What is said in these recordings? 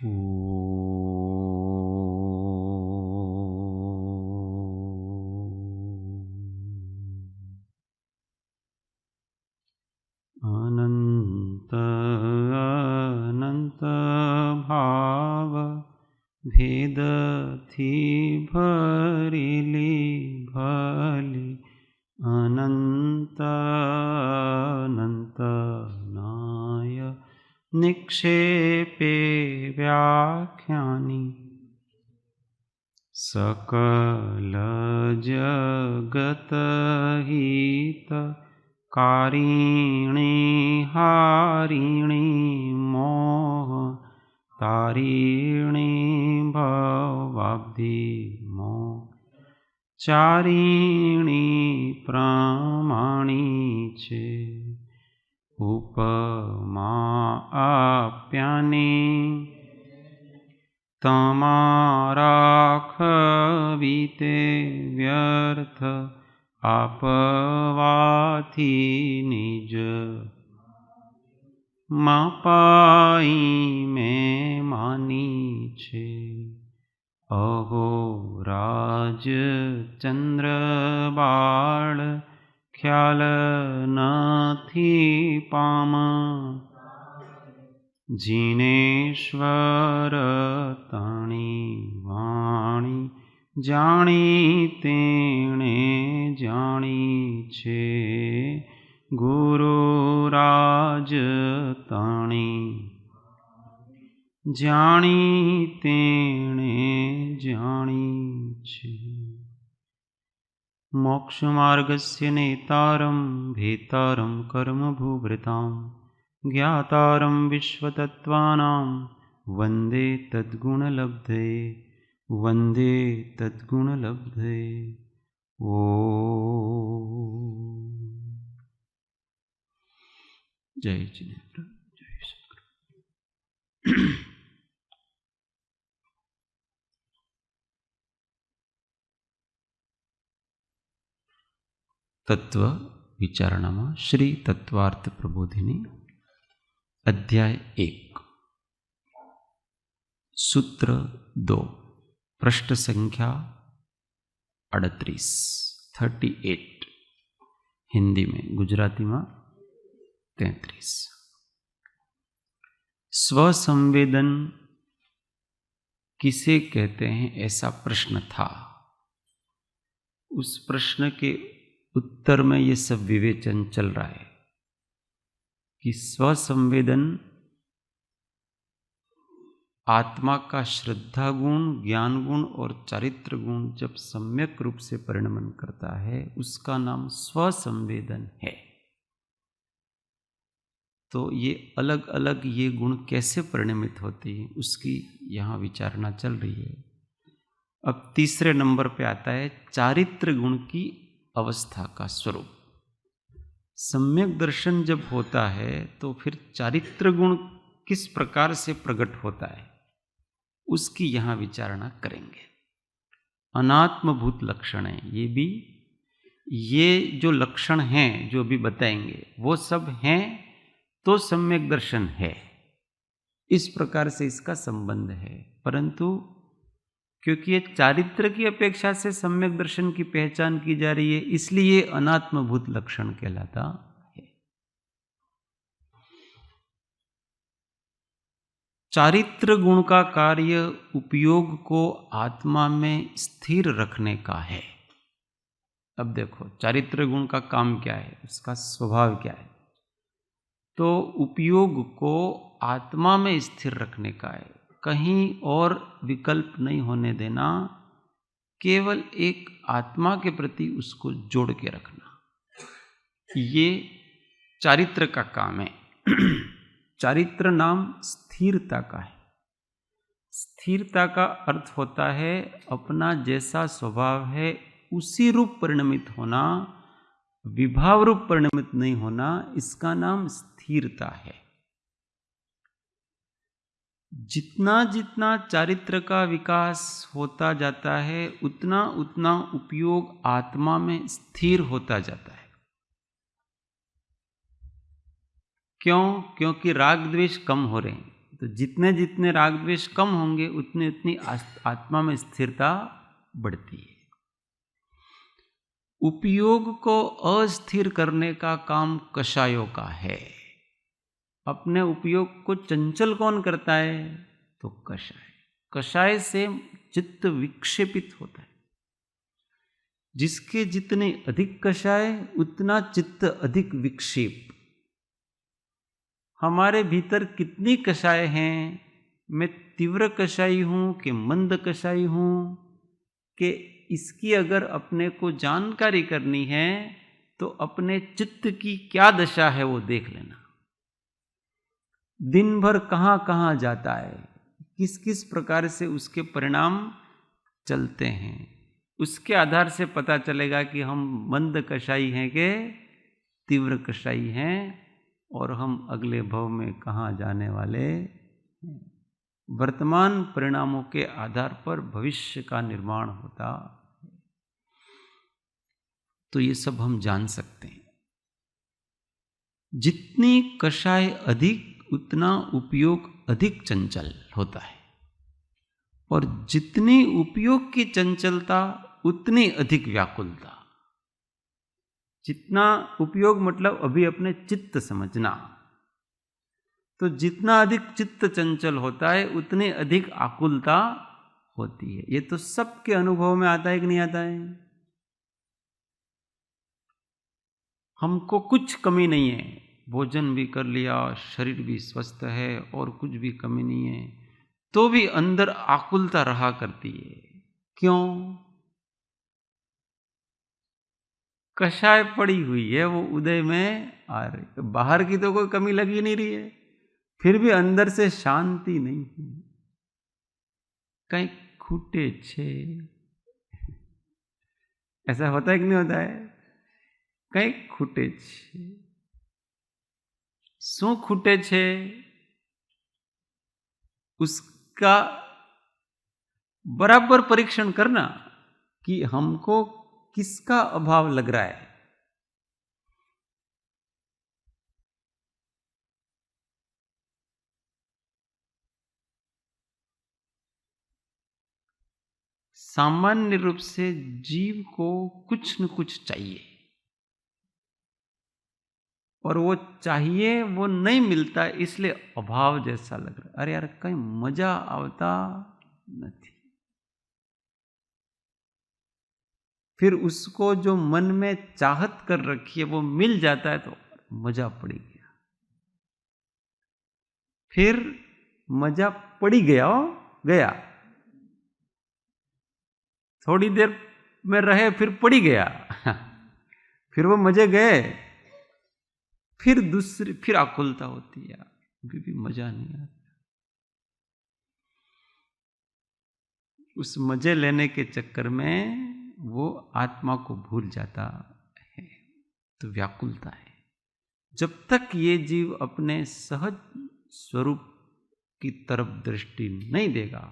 अनंत अनंत भाव भेद थी भरेली भली अनंत अनंत नाय निक्षेपे व्याख्यानी सकल जगत हित कारिणी हारिणी मोह तारिणी भवाब्धि मोह चारिणी प्रमाणी छे उपमा आप्यानी तमारा खवीते व्यर्थ आपवाथी निज मापाई में मानी छे अहो राज चंद्र बाळ ख्याल नथी पाम जिनेश्वर तणी वाणी जाणी तेणे जाणी छे गुरुराज तणी जाणी तेणे जाणी छे मोक्षमार्गस्य नेतारं भेतारं कर्मभूभृतां ज्ञातारं विश्वतत्त्वानां वन्दे तद्गुणलब्धये वन्दे तद्गुणलब्धये ओ जय जिनेन्द्र जय शंकर। तत्व विचारणाમાં श्री तत्वार्थ प्रबोधिनी अध्याय 1 सूत्र 2 पृष्ठ संख्या 38 हिंदी में, गुजराती में 33। स्वसंवेदन किसे कहते हैं, ऐसा प्रश्न था। उस प्रश्न के उत्तर में ये सब विवेचन चल रहा है कि स्वसंवेदन आत्मा का श्रद्धा गुण, ज्ञान गुण और चारित्र गुण जब सम्यक रूप से परिणमन करता है, उसका नाम स्वसंवेदन है। तो ये अलग अलग ये गुण कैसे परिणमित होते हैं, उसकी यहाँ विचारणा चल रही है। अब तीसरे नंबर पे आता है चारित्र गुण की अवस्था का स्वरूप। सम्यक दर्शन जब होता है तो फिर चारित्र गुण किस प्रकार से प्रकट होता है, उसकी यहाँ विचारणा करेंगे। अनात्मभूत लक्षण है ये जो लक्षण हैं जो भी बताएंगे वो सब हैं तो सम्यक दर्शन है, इस प्रकार से इसका संबंध है। परंतु क्योंकि ये चारित्र की अपेक्षा से सम्यक दर्शन की पहचान की जा रही है, इसलिए अनात्मभूत लक्षण कहलाता है। चारित्र गुण का कार्य उपयोग को आत्मा में स्थिर रखने का है। अब देखो चारित्र गुण का काम क्या है, उसका स्वभाव क्या है, तो उपयोग को आत्मा में स्थिर रखने का है, कहीं और विकल्प नहीं होने देना, केवल एक आत्मा के प्रति उसको जोड़ के रखना, ये चारित्र का काम है। चारित्र नाम स्थिरता का है। स्थिरता का अर्थ होता है अपना जैसा स्वभाव है उसी रूप परिणमित होना, विभाव रूप परिणमित नहीं होना, इसका नाम स्थिरता है। जितना जितना चारित्र का विकास होता जाता है उतना उतना उपयोग आत्मा में स्थिर होता जाता है। क्यों? क्योंकि राग द्वेष कम हो रहे हैं, तो जितने जितने राग द्वेष कम होंगे उतनी उतनी आत्मा में स्थिरता बढ़ती है। उपयोग को अस्थिर करने का काम कषायों का है। अपने उपयोग को चंचल कौन करता है? तो कषाय। कषाय से चित्त विक्षेपित होता है। जिसके जितने अधिक कषाय उतना चित्त अधिक विक्षेप। हमारे भीतर कितनी कषाय हैं? मैं तीव्र कषाई हूं कि मंद कषाई हूं, कि इसकी अगर अपने को जानकारी करनी है तो अपने चित्त की क्या दशा है वो देख लेना। दिन भर कहां कहां जाता है, किस किस प्रकार से उसके परिणाम चलते हैं, उसके आधार से पता चलेगा कि हम मंद कषाई हैं कि तीव्र कषाई हैं और हम अगले भव में कहां जाने वाले हैं। वर्तमान परिणामों के आधार पर भविष्य का निर्माण होता, तो ये सब हम जान सकते हैं। जितनी कषाय अधिक उतना उपयोग अधिक चंचल होता है, और जितनी उपयोग की चंचलता उतनी अधिक व्याकुलता। जितना उपयोग मतलब अभी अपने चित्त समझना, तो जितना अधिक चित्त चंचल होता है उतनी अधिक आकुलता होती है। ये तो सबके अनुभव में आता है कि नहीं आता है? हमको कुछ कमी नहीं है, भोजन भी कर लिया, शरीर भी स्वस्थ है और कुछ भी कमी नहीं है, तो भी अंदर आकुलता रहा करती है। क्यों? कषाय पड़ी हुई है, वो उदय में आ रही। बाहर की तो कोई कमी लगी नहीं रही है, फिर भी अंदर से शांति नहीं है। कहीं खूटे छे, ऐसा होता है कि नहीं होता है? कहीं खूटे छे, शू खूटे छे, उसका बराबर परीक्षण करना कि हमको किसका अभाव लग रहा है। सामान्य रूप से जीव को कुछ न कुछ चाहिए, और वो चाहिए, वो नहीं मिलता, इसलिए अभाव जैसा लग रहा है। अरे यार, कहीं मजा आवता नहीं। फिर उसको जो मन में चाहत कर रखी है वो मिल जाता है तो मजा पड़ी गया। फिर मजा पड़ी गया, गया, थोड़ी देर में रहे फिर पड़ी गया, फिर वो मजे गए, फिर दूसरी फिर आकुलता होती है, अभी भी मजा नहीं आता। उस मजे लेने के चक्कर में वो आत्मा को भूल जाता है, तो व्याकुलता है। जब तक ये जीव अपने सहज स्वरूप की तरफ दृष्टि नहीं देगा,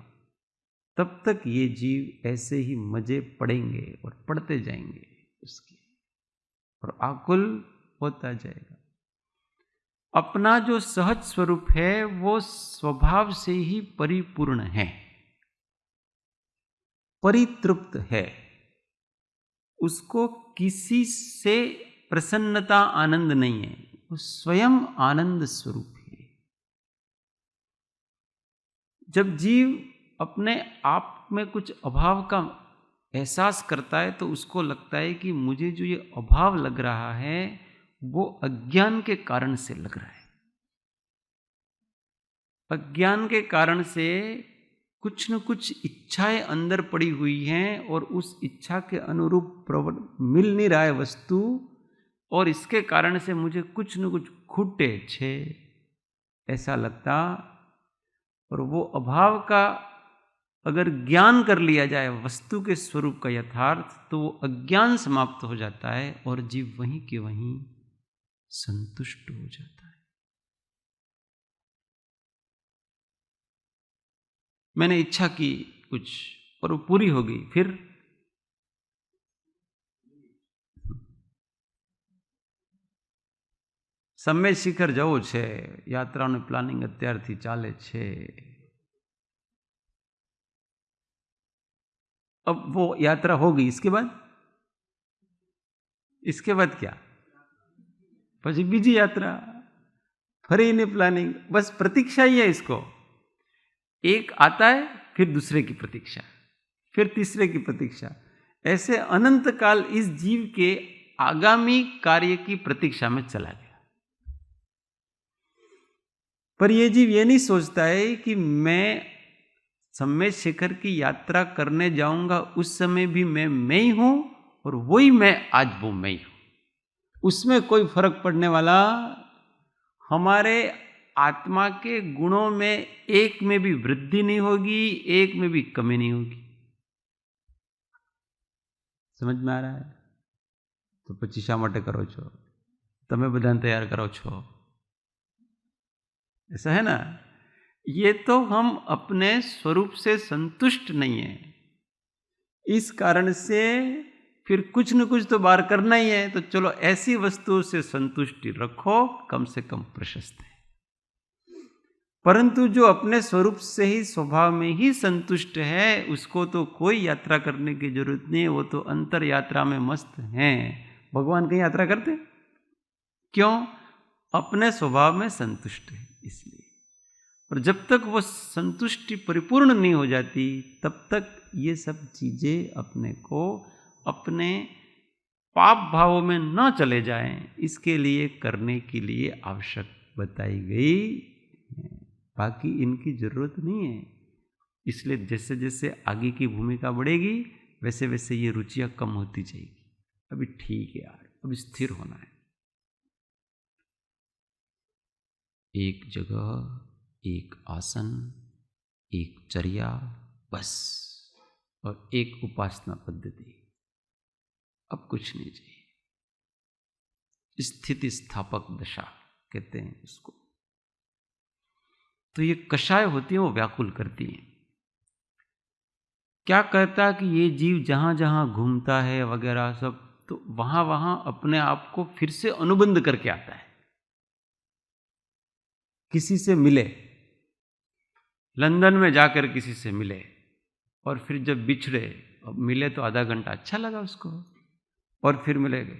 तब तक ये जीव ऐसे ही मजे पड़ेंगे और पड़ते जाएंगे उसके, और आकुल होता जाएगा। अपना जो सहज स्वरूप है वो स्वभाव से ही परिपूर्ण है, परितृप्त है। उसको किसी से प्रसन्नता आनंद नहीं है, वो स्वयं आनंद स्वरूप है। जब जीव अपने आप में कुछ अभाव का एहसास करता है तो उसको लगता है कि मुझे जो ये अभाव लग रहा है वो अज्ञान के कारण से लग रहा है। अज्ञान के कारण से कुछ न कुछ इच्छाएं अंदर पड़ी हुई हैं और उस इच्छा के अनुरूप मिल नहीं रहा है वस्तु, और इसके कारण से मुझे कुछ न कुछ खूटे छे ऐसा लगता। और वो अभाव का अगर ज्ञान कर लिया जाए वस्तु के स्वरूप का यथार्थ, तो वो अज्ञान समाप्त हो जाता है और जीव वहीं के वहीं संतुष्ट हो जाता है। मैंने इच्छा की कुछ और वो पूरी हो गई, फिर સમ્મેત શિખર જવું છે, યાત્રાનું પ્લાનિંગ અત્યારથી ચાલે છે. अब वो यात्रा हो गई, इसके बाद क्या? પછી બીજી यात्रा, ફરી नहीं प्लानिंग, बस प्रतीक्षा ही है इसको. एक आता है, फिर दूसरे की प्रतीक्षा, फिर तीसरे की प्रतीक्षा. ऐसे अनंत काल इस जीव के आगामी कार्य की प्रतीक्षा में चला गया. पर यह जीव ये नहीं सोचता है कि मैं सम्मेत शिखर की यात्रा करने जाऊंगा, उस समय भी मैं ही हूं और वही मैं आज वो मैं ही हूं. उसमें कोई फर्क पड़ने वाला, हमारे आत्मा के गुणों में एक में भी वृद्धि नहीं होगी, एक में भी कमी नहीं होगी. समझ में आ रहा है? तो પછી શા માટે કરો છો? તમે બધાને તૈયાર કરો છો, ऐसा है ना? ये तो हम अपने स्वरूप से संतुष्ट नहीं है, इस कारण से फिर कुछ न कुछ तो बाहर करना ही है. तो चलो ऐसी वस्तुओं से संतुष्टि रखो, कम से कम प्रशस्त है. परंतु जो अपने स्वरूप से ही, स्वभाव में ही संतुष्ट है, उसको तो कोई यात्रा करने की जरूरत नहीं है. वो तो अंतर यात्रा में मस्त हैं. भगवान कहीं यात्रा करते? क्यों? अपने स्वभाव में संतुष्ट है इसलिए. और जब तक वो संतुष्टि परिपूर्ण नहीं हो जाती, तब तक ये सब चीजें अपने को अपने पाप भावों में न चले जाएं, इसके लिए करने के लिए आवश्यक बताई गई. बाकी इनकी जरूरत नहीं है. इसलिए जैसे जैसे आगे की भूमिका बढ़ेगी, वैसे वैसे ये रुचियां कम होती जाएगी. अभी ठीक है यार, अभी स्थिर होना है. एक जगह, एक आसन, एक चर्या, बस, और एक उपासना पद्धति. अब कुछ नहीं चाहिए. स्थिति स्थापक दशा कहते हैं उसको. तो ये कषाय होती है, वो व्याकुल करती है. क्या कहता कि ये जीव जहां जहां घूमता है वगैरह सब, तो वहां वहां अपने आप को फिर से अनुबंध करके आता है. किसी से मिले, लंदन में जाकर किसी से मिले, और फिर जब बिछड़े, अब मिले तो आधा घंटा अच्छा लगा उसको, और फिर मिलेंगे,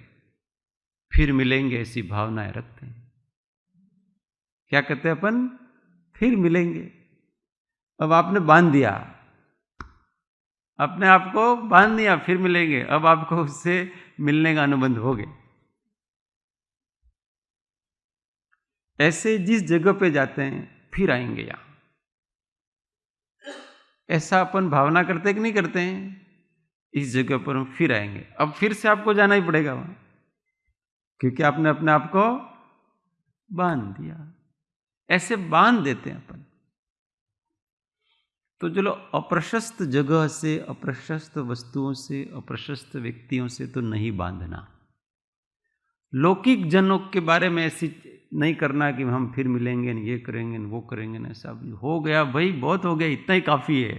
फिर मिलेंगे, ऐसी भावनाएं रखते हैं. क्या कहते हैं अपन? फिर मिलेंगे. अब आपने बांध दिया, अपने आप को बांध दिया, फिर मिलेंगे. अब आपको उससे मिलने का अनुबंध हो गया. ऐसे जिस जगह पे जाते हैं, फिर आएंगे यहां. ऐसा अपन भावना करते कि नहीं करते हैं? इस जगह पर हम फिर आएंगे. अब फिर से आपको जाना ही पड़ेगा वहां, क्योंकि आपने अपने आप को बांध दिया. ऐसे बांध देते हैं अपन. तो चलो, अप्रशस्त जगह से, अप्रशस्त वस्तुओं से, अप्रशस्त व्यक्तियों से तो नहीं बांधना. लौकिक जनों के बारे में ऐसी नहीं करना कि हम फिर मिलेंगे, ये करेंगे, वो करेंगे. ऐसा हो गया भाई, बहुत हो गया, इतना ही काफी है.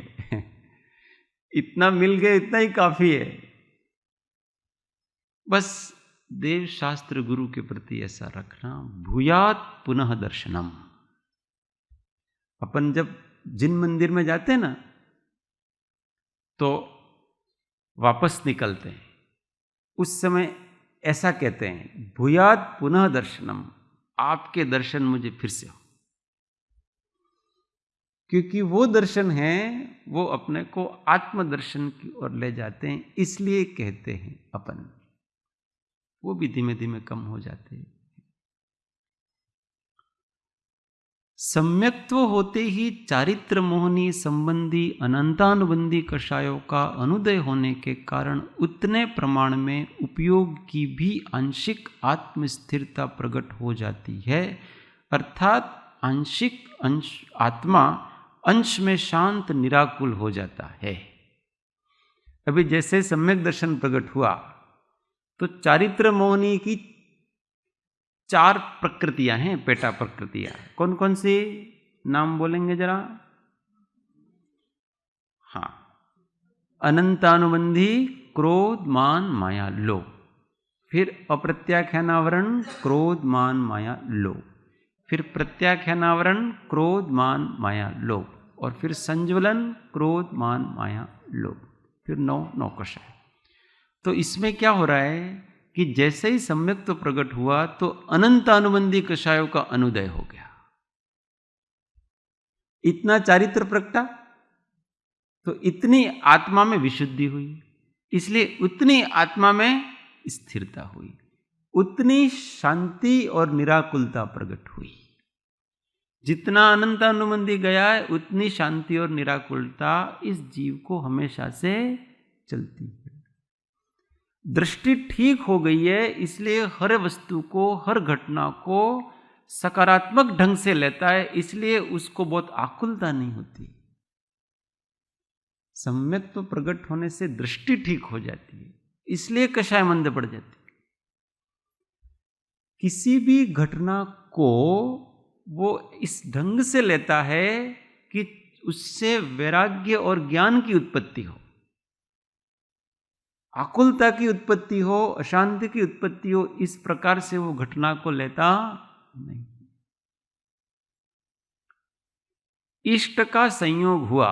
इतना मिल गया, इतना ही काफी है. बस देव शास्त्र गुरु के प्रति ऐसा रखना. भूयात पुनः दर्शनम. अपन जब जिन मंदिर में जाते हैं ना, तो वापस निकलते हैं, उस समय ऐसा कहते हैं, भूयात पुनः दर्शनम, आपके दर्शन मुझे फिर से हो. क्योंकि वो दर्शन है, वो अपने को आत्मदर्शन की ओर ले जाते हैं. इसलिए कहते हैं अपन. वो भी धीमे धीमे कम हो जाते हैं. सम्यक्त्व होते ही चारित्र मोहनी संबंधी अनंतानुबंधी कषायों का अनुदय होने के कारण उतने प्रमाण में उपयोग की भी आंशिक आत्मस्थिरता प्रकट हो जाती है. अर्थात आंशिक आत्मा अंश में शांत निराकुल हो जाता है. अभी जैसे सम्यक दर्शन प्रकट हुआ, तो चारित्र मोहनी की 4 प्रकृतियां हैं, पेटा प्रकृतियां. कौन कौन सी नाम बोलेंगे जरा? हाँ, अनंतानुबंधी, क्रोध, मान, माया, लोभ. फिर अप्रत्याख्यानावरण क्रोध मान माया लोभ, फिर प्रत्याख्यानावरण क्रोध मान माया लोभ, और फिर संज्वलन क्रोध मान माया लोभ, फिर 9 कषाय। तो इसमें क्या हो रहा है कि जैसे ही सम्यक्त्व प्रकट हुआ तो अनंत अनुबंधी कषायों का अनुदय हो गया। इतना चारित्र प्रगटा तो इतनी आत्मा में विशुद्धि हुई, इसलिए उतनी आत्मा में स्थिरता हुई, उतनी शांति और निराकुलता प्रकट हुई। जितना अनंत अनुबंधी गया है उतनी शांति और निराकुलता इस जीव को हमेशा से चलती है। दृष्टि ठीक हो गई है, इसलिए हर वस्तु को, हर घटना को सकारात्मक ढंग से लेता है, इसलिए उसको बहुत आकुलता नहीं होती। सम्यक्त्व प्रकट होने से दृष्टि ठीक हो जाती है, इसलिए कषाय मंद पड़ जाती है। किसी भी घटना को वो इस ढंग से लेता है कि उससे वैराग्य और ज्ञान की उत्पत्ति हो, आकुलता की उत्पत्ति हो, अशांति की उत्पत्ति हो, इस प्रकार से वो घटना को लेता नहीं। इष्ट का संयोग हुआ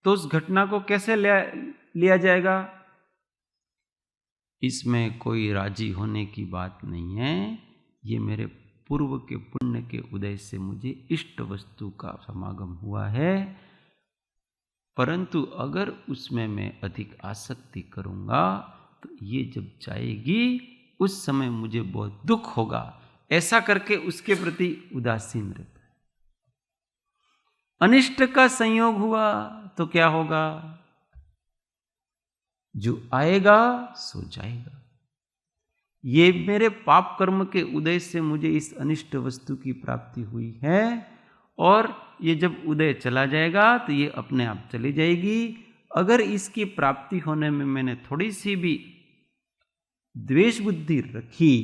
तो उस घटना को कैसे लिया जाएगा? इसमें कोई राजी होने की बात नहीं है। ये मेरे पूर्व के पुण्य के उदय से मुझे इष्ट वस्तु का समागम हुआ है, परंतु अगर उसमें मैं अधिक आसक्ति करूंगा तो ये जब जाएगी उस समय मुझे बहुत दुख होगा, ऐसा करके उसके प्रति उदासीन रहता है। अनिष्ट का संयोग हुआ तो क्या होगा? जो आएगा सो जाएगा। ये मेरे पाप कर्म के उदय से मुझे इस अनिष्ट वस्तु की प्राप्ति हुई है, और ये जब उदय चला जाएगा तो ये अपने आप चली जाएगी। अगर इसकी प्राप्ति होने में मैंने थोड़ी सी भी द्वेष बुद्धि रखी,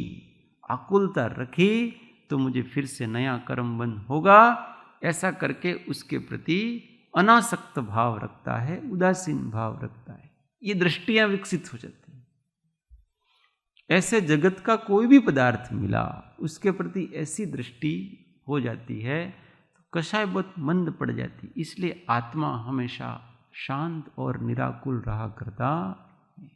आकुलता रखी, तो मुझे फिर से नया कर्म बंध होगा। ऐसा करके उसके प्रति अनासक्त भाव रखता है, उदासीन भाव रखता है। ये दृष्टियां विकसित हो जाती हैं। ऐसे जगत का कोई भी पदार्थ मिला, उसके प्रति ऐसी दृष्टि हो जाती है तो कषाय बहुत मंद पड़ जाती। इसलिए आत्मा हमेशा शांत और निराकुल रहा करता है।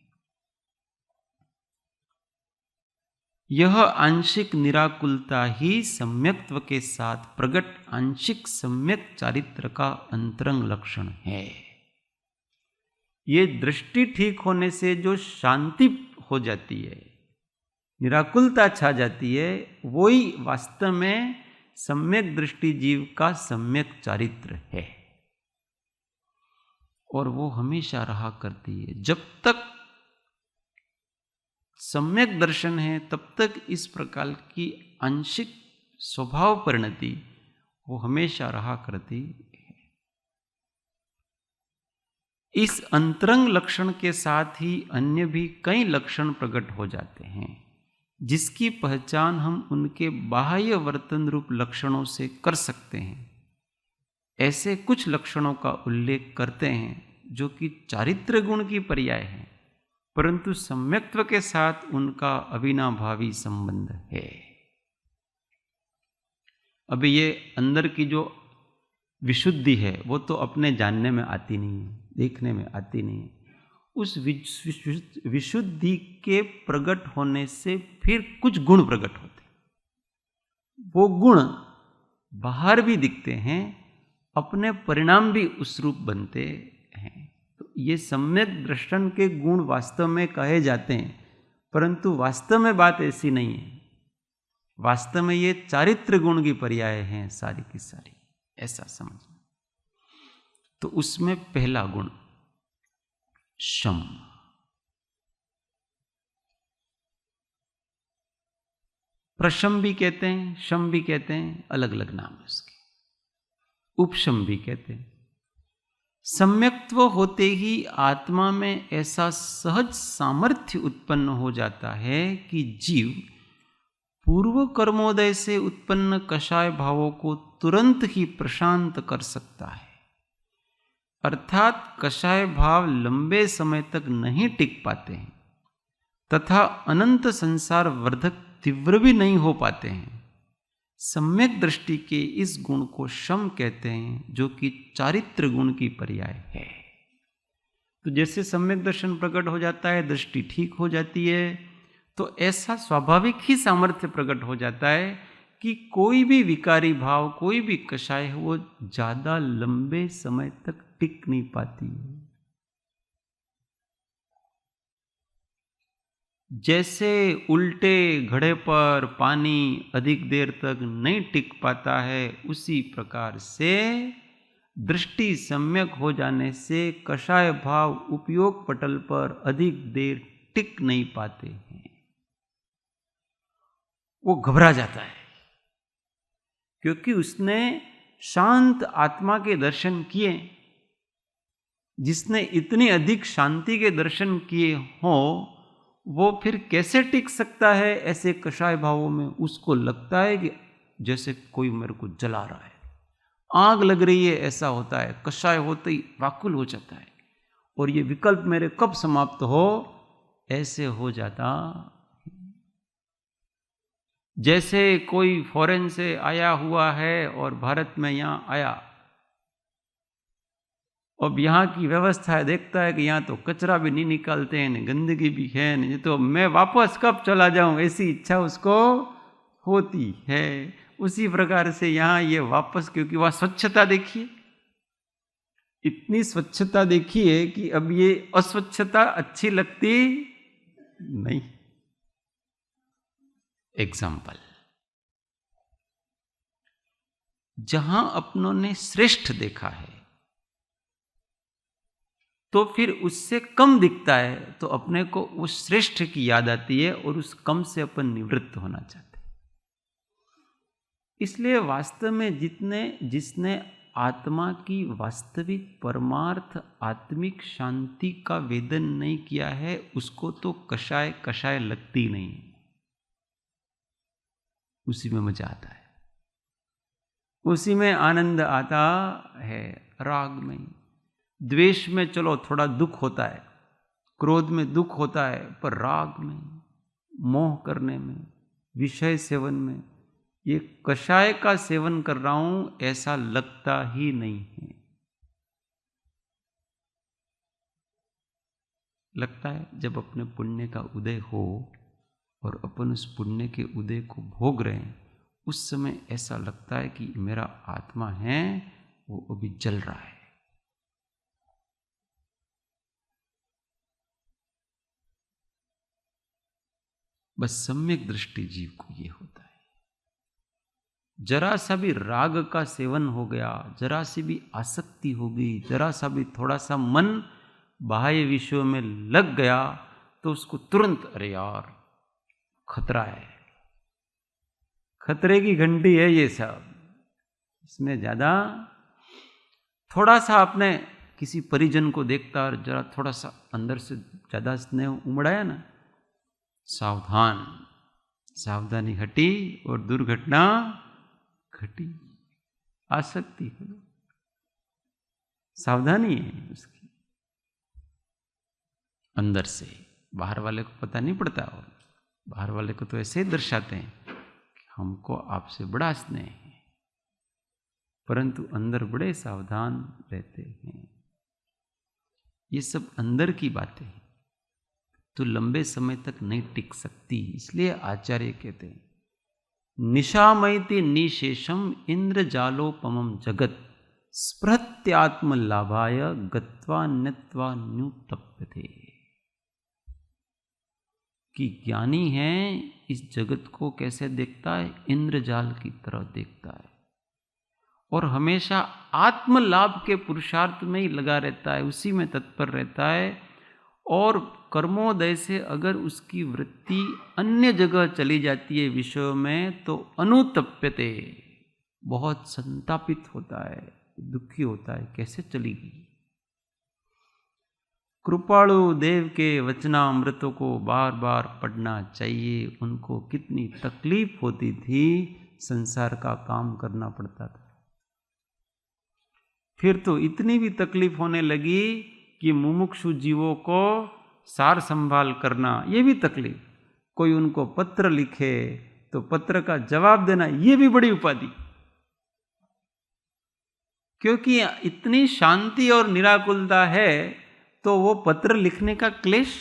यह आंशिक निराकुलता ही सम्यक्त्व के साथ प्रकट आंशिक सम्यक चारित्र का अंतरंग लक्षण है। ये दृष्टि ठीक होने से जो शांति हो जाती है, निराकुलता छा जाती है, वही वास्तव में सम्यक दृष्टि जीव का सम्यक चारित्र है, और वो हमेशा रहा करती है। जब तक सम्यक दर्शन है तब तक इस प्रकार की आंशिक स्वभाव परिणति वो हमेशा रहा करती है। इस अंतरंग लक्षण के साथ ही अन्य भी कई लक्षण प्रकट हो जाते हैं, जिसकी पहचान हम उनके बाह्य वर्तन रूप लक्षणों से कर सकते हैं। ऐसे कुछ लक्षणों का उल्लेख करते हैं जो कि चारित्र गुण की पर्याय हैं, परंतु सम्यक्त्व के साथ उनका अविनाभावी संबंध है। अभी ये अंदर की जो विशुद्धि है वो तो अपने जानने में आती नहीं है, देखने में आती नहीं है। उस विशुद्धि के प्रकट होने से फिर कुछ गुण प्रकट होते हैं। वो गुण बाहर भी दिखते हैं, अपने परिणाम भी उस रूप बनते हैं। तो ये सम्यक दर्शन के गुण वास्तव में कहे जाते हैं, परंतु वास्तव में बात ऐसी नहीं है। वास्तव में ये चारित्र गुण की पर्याय हैं सारी की सारी, ऐसा समझना। तो उसमें पहला गुण शम। प्रशम भी कहते हैं, शम भी कहते हैं, अलग अलग नाम है उसके। उपशम भी कहते हैं। सम्यक्त्व होते ही आत्मा में ऐसा सहज सामर्थ्य उत्पन्न हो जाता है कि जीव पूर्व कर्मोदय से उत्पन्न कषाय भावों को तुरंत ही प्रशांत कर सकता है। अर्थात कषाय भाव लंबे समय तक नहीं टिक पाते हैं, तथा अनंत संसार वर्धक तीव्र भी नहीं हो पाते हैं। सम्यक दृष्टि के इस गुण को शम कहते हैं, जो कि चारित्र गुण की पर्याय है। तो जैसे सम्यक दर्शन प्रकट हो जाता है, दृष्टि ठीक हो जाती है, तो ऐसा स्वाभाविक ही सामर्थ्य प्रकट हो जाता है कि कोई भी विकारी भाव, कोई भी कषाय है, वो ज्यादा लंबे समय तक टिक नहीं पाती है। जैसे उल्टे घड़े पर पानी अधिक देर तक नहीं टिक पाता है, उसी प्रकार से दृष्टि सम्यक हो जाने से कषाय भाव उपयोग पटल पर अधिक देर टिक नहीं पाते हैं, वो घबरा जाता है, क्योंकि उसने शांत आत्मा के दर्शन किए। जिसने इतनी अधिक शांति के दर्शन किए हो, वो फिर कैसे टिक सकता है ऐसे कषाय भावों में? उसको लगता है कि जैसे कोई मेरे को जला रहा है, आग लग रही है, ऐसा होता है। कषाय होते ही व्याकुल हो जाता है, और ये विकल्प मेरे कब समाप्त हो, ऐसे हो जाता। जैसे कोई फॉरेन से आया हुआ है और भारत में यहाँ आया, अब यहाँ की व्यवस्था है, देखता है कि यहाँ तो कचरा भी नहीं निकालते हैं, न गंदगी भी है, नहीं तो मैं वापस कब चला जाऊं, ऐसी इच्छा उसको होती है। उसी प्रकार से यहाँ ये वापस, क्योंकि वहाँ स्वच्छता देखिए, इतनी स्वच्छता देखिए कि अब ये अस्वच्छता अच्छी लगती नहीं। एग्जाम्पल, जहां अपनों ने श्रेष्ठ देखा है तो फिर उससे कम दिखता है, तो अपने को उस श्रेष्ठ की याद आती है और उस कम से अपन निवृत्त होना चाहते हैं। इसलिए वास्तव में जिसने आत्मा की वास्तविक परमार्थ आत्मिक शांति का वेदन नहीं किया है, उसको तो कषाय कषाय लगती नहीं, उसी में मजा आता है, उसी में आनंद आता है। राग में, द्वेष में चलो थोड़ा दुख होता है, क्रोध में दुख होता है, पर राग में, मोह करने में, विषय सेवन में, ये कषाय का सेवन कर रहा हूं ऐसा लगता ही नहीं है। लगता है जब अपने पुण्य का उदय हो और अपन उस पुण्य के उदय को भोग रहे हैं, उस समय ऐसा लगता है कि मेरा आत्मा है वो अभी जल रहा है। बस सम्यक दृष्टि जीव को ये होता है। जरा सा भी राग का सेवन हो गया, जरा सी भी आसक्ति हो गई, जरा सा भी थोड़ा सा मन बाह्य विषयों में लग गया, तो उसको तुरंत, अरे यार खतरा है, खतरे की घंटी है ये सब। इसमें ज्यादा थोड़ा सा आपने किसी परिजन को देखता और जरा थोड़ा सा अंदर से ज्यादा स्नेह उमड़ाया ना, सावधान, सावधानी हटी और दुर्घटना घटी। आसक्ति है, सावधानी है उसकी, अंदर से। बाहर वाले को पता नहीं पड़ता, और बाहर वाले को तो ऐसे ही दर्शाते हैं कि हमको आपसे बड़ा स्नेह है, परंतु अंदर बड़े सावधान रहते हैं। ये सब अंदर की बातें हैं, तो लंबे समय तक नहीं टिक सकती। इसलिए आचार्य कहते हैं, निशामयति निशेषम इंद्रजालोपमं जगत स्पृहत्यात्म लाभाय गत्वा न्यत्वा न्यूतप्यते। कि ज्ञानी है इस जगत को कैसे देखता है? इंद्रजाल की तरह देखता है, और हमेशा आत्म लाभ के पुरुषार्थ में ही लगा रहता है, उसी में तत्पर रहता है। और कर्मोदय से अगर उसकी वृत्ति अन्य जगह चली जाती है विषयों में, तो अनुतप्यते, बहुत संतापित होता है, दुखी होता है, कैसे चली गई। कृपाणु देव के वचनामृतों को बार बार पढ़ना चाहिए। उनको कितनी तकलीफ होती थी, संसार का काम करना पड़ता था। फिर तो इतनी भी तकलीफ होने लगी कि मुमुक्षु जीवों को सार संभाल करना ये भी तकलीफ, कोई उनको पत्र लिखे तो पत्र का जवाब देना ये भी बड़ी उपाधि, क्योंकि इतनी शांति और निराकुलता है तो वो पत्र लिखने का क्लेश,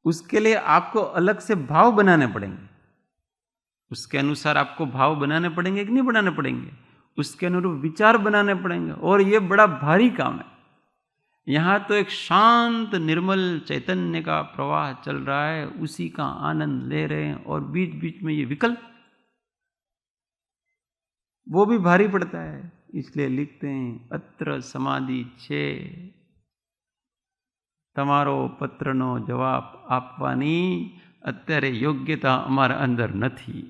उसके लिए आपको अलग से भाव बनाने पड़ेंगे, उसके अनुसार आपको भाव बनाने पड़ेंगे कि नहीं बनाने पड़ेंगे, उसके अनुरूप विचार बनाने पड़ेंगे, और ये बड़ा भारी काम है। यहाँ तो एक शांत निर्मल चैतन्य का प्रवाह चल रहा है, उसी का आनंद ले रहे हैं, और बीच बीच में ये विकल्प, वो भी भारी पड़ता है। इसलिए लिखते हैं, अत्र समाधि छे તમારો પત્રનો જવાબ આપવાની અત્યારે યોગ્યતા અમારા અંદર નથી।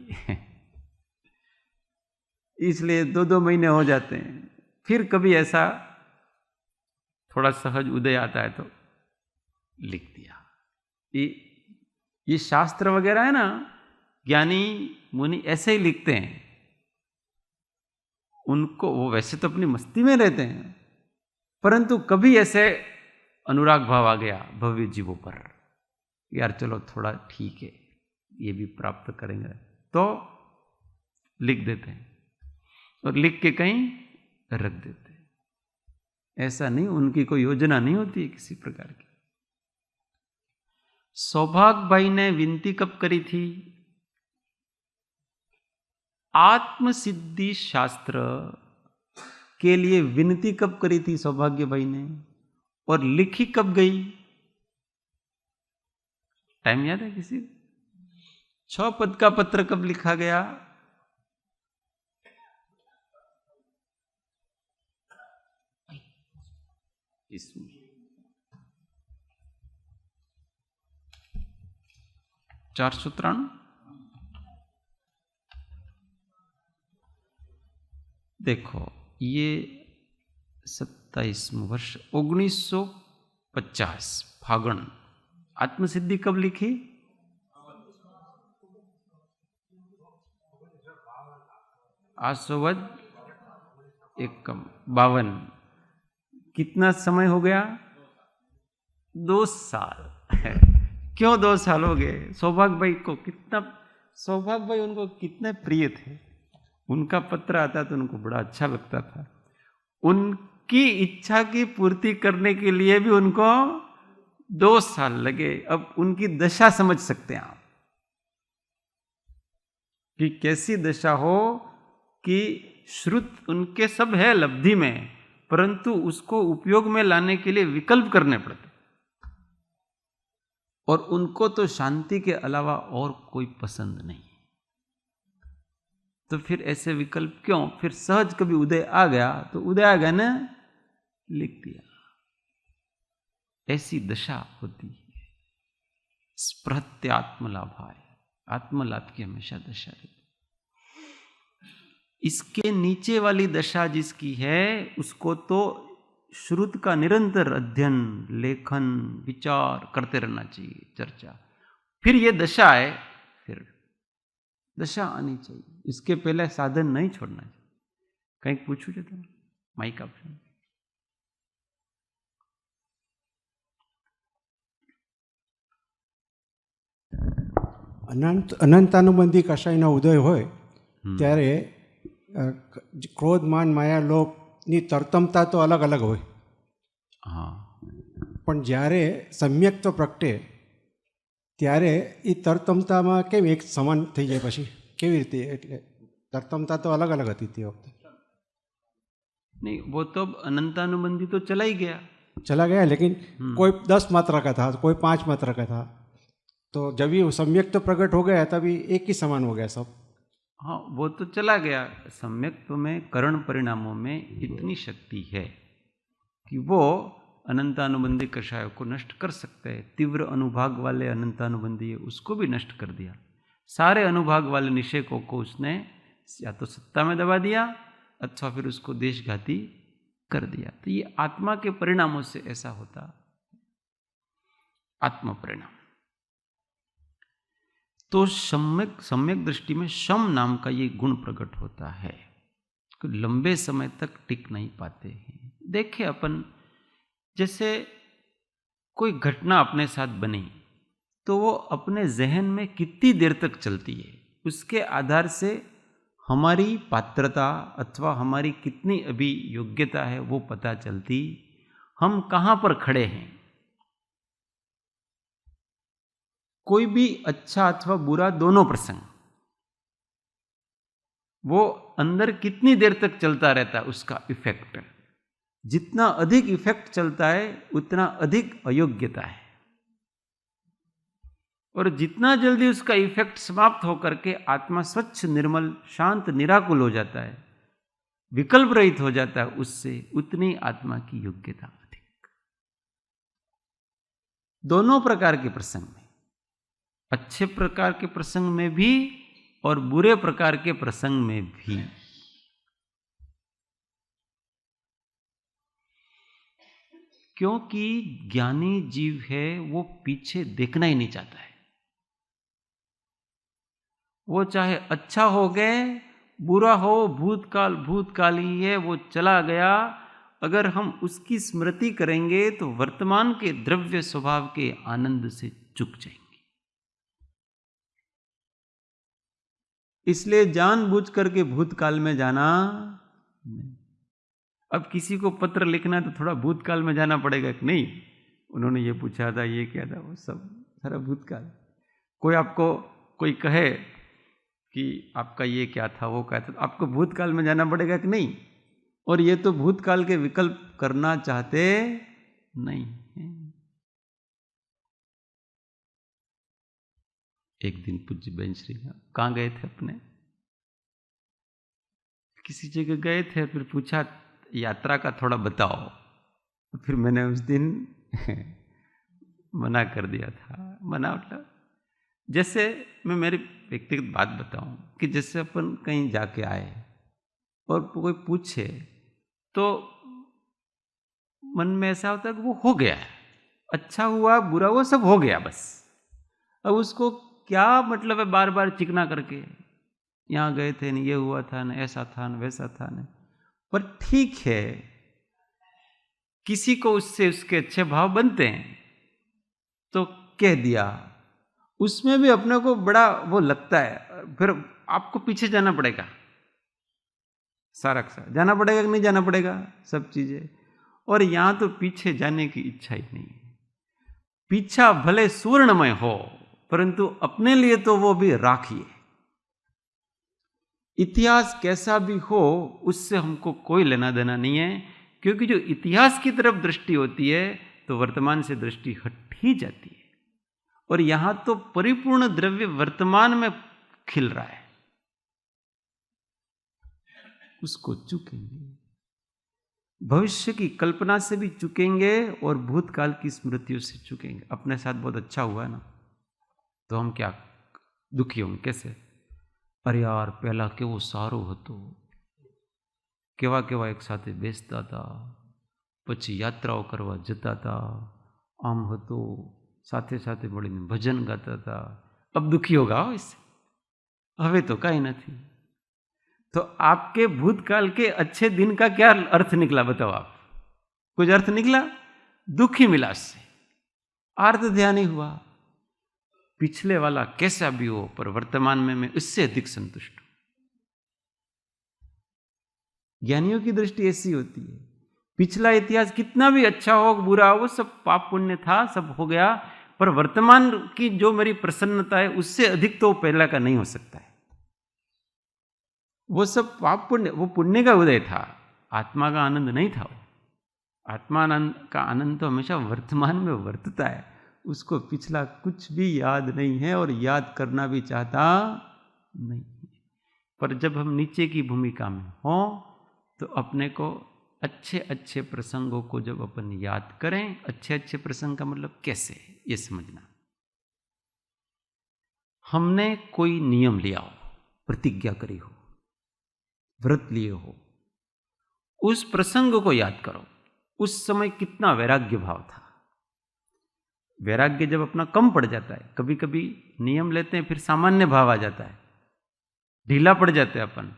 इसलिए 2-2 महीने हो जाते हैं, फिर कभी ऐसा थोड़ा सहज उदय आता है तो लिख दिया। ये शास्त्र वगैरह है ना, ज्ञानी मुनि ऐसे ही लिखते हैं, उनको वो वैसे तो अपनी मस्ती में रहते हैं, परंतु कभी ऐसे अनुराग भाव आ गया भव्य जीवों पर, यार चलो थोड़ा ठीक है ये भी प्राप्त करेंगे, तो लिख देते हैं और लिख के कहीं रख देते हैं। ऐसा नहीं, उनकी कोई योजना नहीं होती है किसी प्रकार की। सौभाग्य भाई ने विनती कब करी थी? आत्म सिद्धि शास्त्र के लिए विनती कब करी थी सौभाग्य भाई ने, और लिखी कब गई? टाइम याद है किसी? 6 पद का पत्र कब लिखा गया? इसमें 493 देखो, ये 27वां वर्ष 1950 फागण। आत्मसिद्धि कब लिखी? आसोवद 52। कितना समय हो गया? 2 साल। क्यों 2 साल हो गए? सौभाग्य भाई को कितना, सौभाग्य भाई उनको कितने प्रिय थे, उनका पत्र आता तो उनको बड़ा अच्छा लगता था। उनकी इच्छा की पूर्ति करने के लिए भी उनको 2 साल लगे। अब उनकी दशा समझ सकते हैं आप कि कैसी दशा हो कि श्रुत उनके सब है लब्धि में, परंतु उसको उपयोग में लाने के लिए विकल्प करने पड़ते, और उनको तो शांति के अलावा और कोई पसंद नहीं। तो फिर ऐसे विकल्प क्यों? फिर सहज कभी उदय आ गया तो उदय आ गया ना, लिख दिया। ऐसी दशा होती है। स्पृहत्य आत्मलाभाय, आत्मलाभ की हमेशा दशा रहती। इसके नीचे वाली दशा जिसकी है, उसको तो श्रुत का निरंतर अध्ययन, लेखन, विचार करते रहना चाहिए, चर्चा। फिर ये दशा है, फिर दशा आनी चाहिए। इसके पहले साधन नहीं छोड़ना चाहिए। कहीं पूछू तो माइक ऑप्शन। અનંતાનુબંધી કષાયનો ઉદય હોય ત્યારે ક્રોધ માન માયા લોભની તરતમતા તો અલગ અલગ હોય, પણ જ્યારે સમ્યક્ત્વ પ્રગટે ત્યારે એ તરતમતામાં કેમ એક સમાન થઈ જાય? પછી કેવી રીતે? એટલે તરતમતા તો અલગ અલગ હતી તે વખતે। नहीं, वो तो अनंतानुबंधी तो चला ही गया, लेकिन कोई 10 मात्रा का था, कोई 5 मात्रा का था, तो जब ये सम्यक्त्व प्रकट हो गया तभी एक ही समान हो गया सब। हाँ, वो तो चला गया। सम्यक्त्व में करण परिणामों में इतनी शक्ति है कि वो अनंतानुबंधी कषायों को नष्ट कर सकते हैं। तीव्र अनुभाग वाले अनंतानुबंधी है, उसको भी नष्ट कर दिया। सारे अनुभाग वाले निषेकों को उसने या तो सत्ता में दबा दिया अथवा फिर उसको देशघाती कर दिया। तो ये आत्मा के परिणामों से ऐसा होता, आत्म परिणाम। तो सम्यक दृष्टि में शम नाम का ये गुण प्रकट होता है, लंबे समय तक टिक नहीं पाते हैं। देखे अपन, जैसे कोई घटना अपने साथ बनी तो वो अपने जहन में कितनी देर तक चलती है, उसके आधार से हमारी पात्रता अथवा हमारी कितनी अभी योग्यता है वो पता चलती, हम कहाँ पर खड़े हैं। कोई भी अच्छा अथवा बुरा दोनों प्रसंग, वो अंदर कितनी देर तक चलता रहता है उसका इफेक्ट। जितना अधिक इफेक्ट चलता है उतना अधिक अयोग्यता है, और जितना जल्दी उसका इफेक्ट समाप्त होकर के आत्मा स्वच्छ निर्मल शांत निराकुल हो जाता है, विकल्प रहित हो जाता है, उससे उतनी आत्मा की योग्यता अधिक। दोनों प्रकार के प्रसंग में, अच्छे प्रकार के प्रसंग में भी और बुरे प्रकार के प्रसंग में भी। क्योंकि ज्ञानी जीव है वो पीछे देखना ही नहीं चाहता है। वो चाहे अच्छा हो गए बुरा हो, भूतकाल भूतकाल ही है, वो चला गया। अगर हम उसकी स्मृति करेंगे तो वर्तमान के द्रव्य स्वभाव के आनंद से चूक जाएंगे। इसलिए जानबूझ करके भूतकाल में जाना नहीं। अब किसी को पत्र लिखना है तो थोड़ा भूतकाल में जाना पड़ेगा कि नहीं। उन्होंने ये पूछा था, ये क्या था, वो सब सारा भूतकाल। कोई आपको कोई कहे कि आपका ये क्या था वो क्या था, तो आपको भूतकाल में जाना पड़ेगा कि नहीं। और ये तो भूतकाल के विकल्प करना चाहते नहीं है। एक दिन पूज्य बेन श्री कहाँ गए थे, अपने किसी जगह गए थे, फिर पूछा यात्रा का थोड़ा बताओ। फिर मैंने उस दिन मना कर दिया था। मना मतलब जैसे मैं मेरी व्यक्तिगत बात बताऊं कि जैसे अपन कहीं जाके आए और कोई पूछे तो मन में ऐसा होता है कि वो हो गया है, अच्छा हुआ बुरा हुआ सब हो गया बस। अब उसको क्या मतलब है बार बार चिकना करके, यहाँ गए थे न ये हुआ था न ऐसा था न वैसा था न। पर ठीक है, किसी को उससे उसके अच्छे भाव बनते हैं तो कह दिया, उसमें भी अपने को बड़ा वो लगता है। फिर आपको पीछे जाना पड़ेगा, सारा जाना पड़ेगा कि नहीं जाना पड़ेगा, सब चीजें। और यहां तो पीछे जाने की इच्छा ही नहीं है। पीछा भले सुवर्णमय हो परंतु अपने लिए तो वो भी राखिए। इतिहास कैसा भी हो उससे हमको कोई लेना देना नहीं है, क्योंकि जो इतिहास की तरफ दृष्टि होती है तो वर्तमान से दृष्टि हट ही जाती है। और यहां तो परिपूर्ण द्रव्य वर्तमान में खिल रहा है, उसको चूकेंगे। भविष्य की कल्पना से भी चूकेंगे और भूतकाल की स्मृतियों से चूकेंगे। अपने साथ बहुत अच्छा हुआ ना तो हम क्या दुखी होंगे, कैसे, अरे यार पहला केवो सारो हतो, केवा केवा एक साथे बेसता था, पछी यात्राओं करवा जता था, आम हतो, साथे साथे મળીને भजन गाता था। अब दुखी होगा इससे, हवे तो काई नहीं। तो आपके भूतकाल के अच्छे दिन का क्या अर्थ निकला बताओ आप, कुछ अर्थ निकला? दुखी मिला इससे, अर्थ ध्यान ही हुआ। पिछले वाला कैसा भी हो पर वर्तमान में मैं इससे अधिक संतुष्ट हूं। ज्ञानियों की दृष्टि ऐसी होती है, पिछला इतिहास कितना भी अच्छा हो बुरा हो वो सब पाप पुण्य था, सब हो गया, पर वर्तमान की जो मेरी प्रसन्नता है उससे अधिक तो पहला का नहीं हो सकता है। वो सब पाप पुण्य, वो पुण्य का उदय था, आत्मा का आनंद नहीं था। वो आत्मा का आनंद तो हमेशा वर्तमान में वर्तता है, उसको पिछला कुछ भी याद नहीं है और याद करना भी चाहता नहीं। पर जब हम नीचे की भूमिका में हों तो अपने को अच्छे अच्छे प्रसंगों को जब अपन याद करें, अच्छे अच्छे प्रसंग का मतलब कैसे ये समझना। हमने कोई नियम लिया हो, प्रतिज्ञा करी हो, व्रत लिए हो, उस प्रसंग को याद करो। उस समय कितना वैराग्य भाव था। वैराग्य जब अपना कम पड़ जाता है, कभी कभी नियम लेते हैं फिर सामान्य भाव आ जाता है, ढीला पड़ जाते हैं अपन,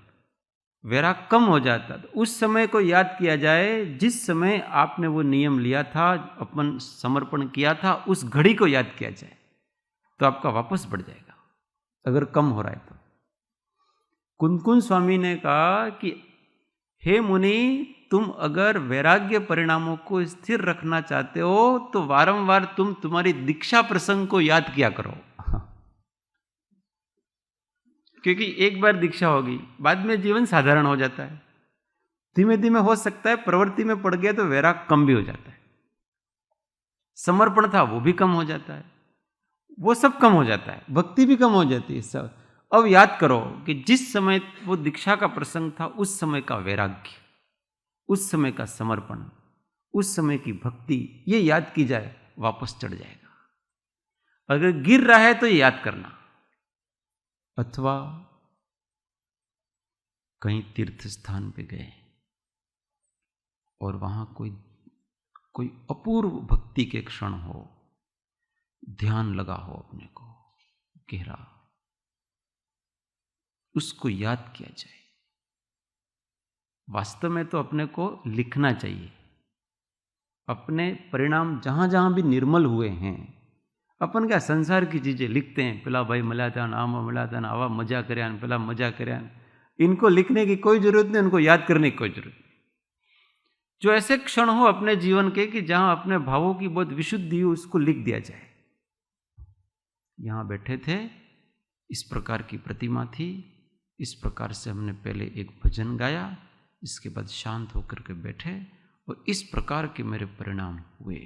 वैराग कम हो जाता, तो उस समय को याद किया जाए जिस समय आपने वो नियम लिया था, अपन समर्पण किया था, उस घड़ी को याद किया जाए तो आपका वापस बढ़ जाएगा, अगर कम हो रहा है तो। कुंदकुंज स्वामी ने कहा कि हे मुनि, तुम अगर वैराग्य परिणामों को स्थिर रखना चाहते हो तो वारंवार तुम तुम्हारी दीक्षा प्रसंग को याद किया करो। क्योंकि एक बार दीक्षा होगी, बाद में जीवन साधारण हो जाता है, धीमे धीमे हो सकता है प्रवृत्ति में पड़ गया तो वैराग कम भी हो जाता है, समर्पण था वो भी कम हो जाता है, वो सब कम हो जाता है, भक्ति भी कम हो जाती है सब। अब याद करो कि जिस समय वो दीक्षा का प्रसंग था, उस समय का वैराग्य, उस समय का समर्पण, उस समय की भक्ति, ये याद की जाए, वापस चढ़ जाएगा। अगर गिर रहा है तो ये याद करना, अथवा कहीं तीर्थ स्थान पे गए और वहां कोई अपूर्व भक्ति के क्षण हो, ध्यान लगा हो अपने को गहरा, उसको याद किया जाए। वास्तव में तो अपने को लिखना चाहिए अपने परिणाम, जहां जहां भी निर्मल हुए हैं। अपन क्या संसार की चीजें लिखते हैं, पेला भाई मिला था, आम मिला था, आवा मजा करे, पेला मजा करे, इनको लिखने की कोई जरूरत नहीं, उनको याद करने की कोई जरूरत नहीं। जो ऐसे क्षण हो अपने जीवन के कि जहां अपने भावों की बहुत विशुद्धि हो, उसको लिख दिया जाए। यहां बैठे थे, इस प्रकार की प्रतिमा थी, इस प्रकार से हमने पहले एक भजन गाया, इसके बाद शांत होकर के बैठे और इस प्रकार के मेरे परिणाम हुए।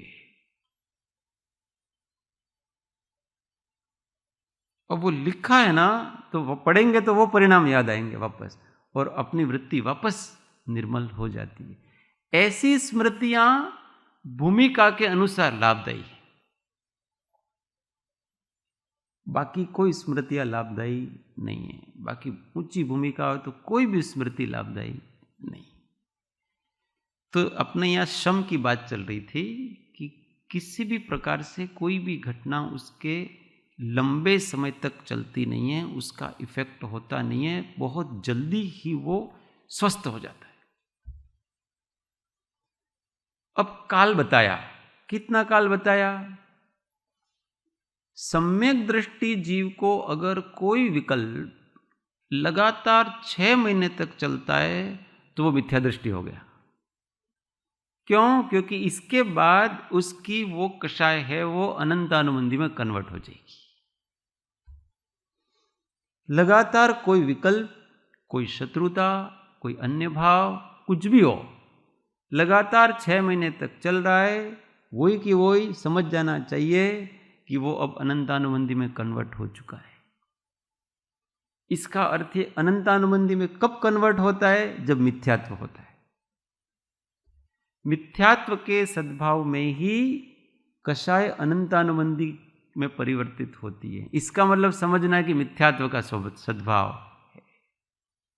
और वो लिखा है ना, तो वो पढ़ेंगे तो वो परिणाम याद आएंगे वापस, और अपनी वृत्ति वापस निर्मल हो जाती है। ऐसी स्मृतियां भूमिका के अनुसार लाभदायी है, बाकी कोई स्मृतियां लाभदायी नहीं है। बाकी ऊंची भूमिका हो तो कोई भी स्मृति लाभदायी नहीं। तो अपने यहां शम की बात चल रही थी कि किसी भी प्रकार से कोई भी घटना उसके लंबे समय तक चलती नहीं है, उसका इफेक्ट होता नहीं है, बहुत जल्दी ही वो स्वस्थ हो जाता है। अब काल बताया, कितना काल बताया? सम्यक दृष्टि जीव को अगर कोई विकल्प लगातार 6 महीने तक चलता है तो वो मिथ्या दृष्टि हो गया। क्यों? क्योंकि इसके बाद उसकी वो कषाय है वो अनंतानुबंधी में कन्वर्ट हो जाएगी। लगातार कोई विकल्प, कोई शत्रुता, कोई अन्य भाव, कुछ भी हो, लगातार 6 महीने तक चल रहा है, वही की वही समझ जाना चाहिए कि वो अब अनंतानुबंधी में कन्वर्ट हो चुका है। इसका अर्थ है अनंतानुबंधी में कब कन्वर्ट होता है? जब मिथ्यात्व होता है। मिथ्यात्व के सद्भाव में ही कषाय अनंतानुबंधी में परिवर्तित होती है। इसका मतलब समझना है कि मिथ्यात्व का सद्भाव है।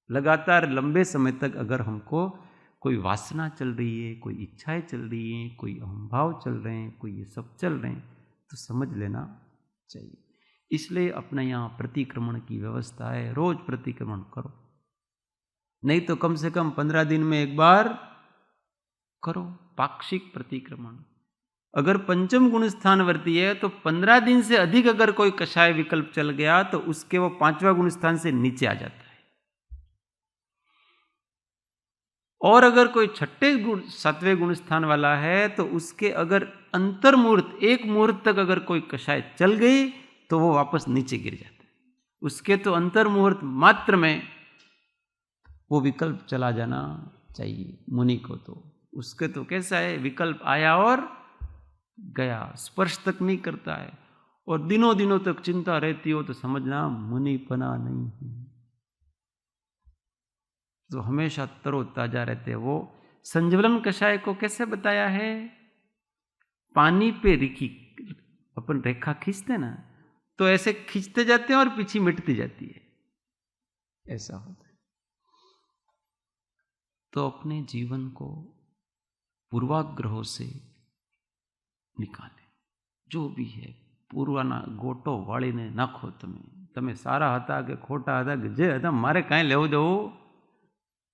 लगातार लंबे समय तक अगर हमको कोई वासना चल रही है, कोई इच्छाएं चल रही हैं, कोई अहंभाव चल रहे हैं, कोई ये सब चल रहे हैं, तो समझ लेना चाहिए। इसलिए अपने यहाँ प्रतिक्रमण की व्यवस्था है, रोज प्रतिक्रमण करो, नहीं तो कम से कम 15 दिन में एक बार करो पाक्षिक प्रतिक्रमण। अगर पंचम गुण स्थान वर्ती है तो 15 दिन से अधिक अगर कोई कषाय विकल्प चल गया तो उसके वो 5वां गुण स्थान से नीचे आ जाता है। और अगर कोई 6ठे गुण 7वें गुण स्थान वाला है तो उसके अगर अंतर मुहूर्त, एक मुहूर्त तक अगर कोई कषाय चल गई तो वो वापस नीचे गिर जाता है। उसके तो अंतर मुहूर्त मात्र में वो विकल्प चला जाना चाहिए मुनि को। तो उसके तो कैसा है, विकल्प आया और गया, स्पर्श तक नहीं करता है, और दिनों दिनों तक चिंता रहती हो तो समझना मुनिपना नहीं है। तो हमेशा तरोताजा रहते हैं। वो संज्वलन कषाय को कैसे बताया है? पानी पे रिखी अपन रेखा खींचते ना, तो ऐसे खींचते जाते हैं और पीछे मिटती जाती है, ऐसा होता है। तो अपने जीवन को पूर्वाग्रहों से निकाले, जो भी है पूर्वाना गोटो वाળીને નાખો। તમે સારા હતા કે ખોટા હતા કે જે હતા, મારે કાંઈ લેવું દેવું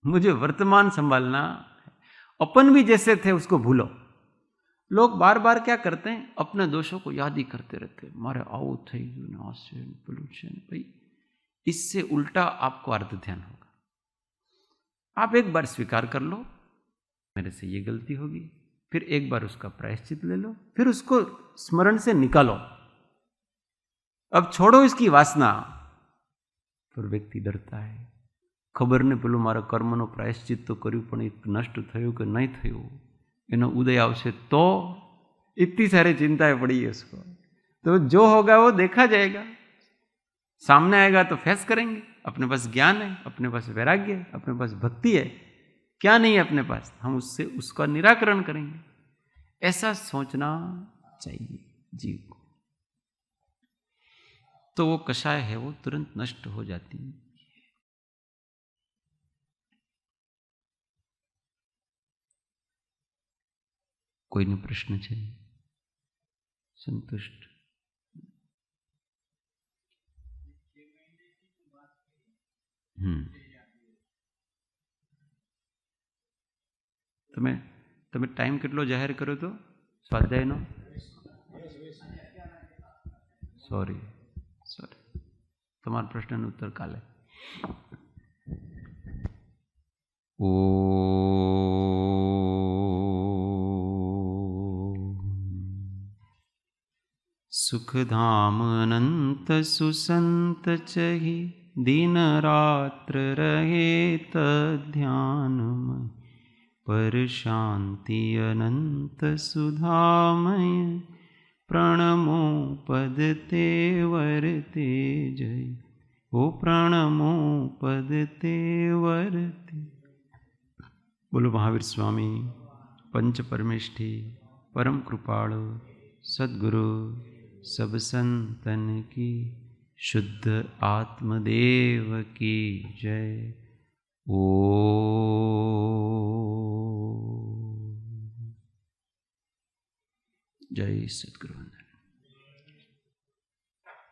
मुझे वर्तमान संभालना। अपन भी जैसे थे उसको भूलो। लोग बार बार क्या करते हैं, अपने दोषों को याद ही करते रहते हैं। मारे आओ थई गयुं आसियन पोल्यूशन। भाई इससे उल्टा आपको अर्ध ध्यान होगा। आप एक बार स्वीकार कर लो, मेरे से ये गलती होगी, फिर एक बार उसका प्रायश्चित ले लो, फिर उसको स्मरण से निकालो। अब छोड़ो इसकी वासना। फिर व्यक्ति डरता है, खबर ने पेલું મારા કર્મનો પ્રાયશ્ચિત તો કર્યું પણ એ નષ્ટ થયું કે નહીં થયું, એનો ઉદય આવશે તો इतनी सारी चिंताएं पड़ी है उसको। तो जो होगा वो देखा जाएगा, सामने आएगा तो फेस करेंगे। अपने पास ज्ञान है, अपने पास वैराग्य है, अपने पास भक्ति है, क्या नहीं है अपने पास, हम उससे उसका निराकरण करेंगे। ऐसा सोचना चाहिए जीव को, तो वो कषाय है वो तुरंत नष्ट हो जाती है। कोई प्रश्न है? संतुष्ट? તમે તમે ટાઈમ કેટલો જાહેર કર્યો તો સ્વાધ્યાયનો? સોરી તમારા પ્રશ્નનો ઉત્તર કાલે. ઓ सुखधाम अनंत सुसंत चहि दिन रात्र रहे तध्यान में पर शांति अनंत सुधामय प्रणमो पद ते वरते जय. ओ प्रणमो पद ते वरते. बोलो महावीर स्वामी पंच परमेष्ठी परम कृपाळु सद्गुरु सब संतन की शुद्ध आत्मदेव की जय. ओ जय सद्गुरु.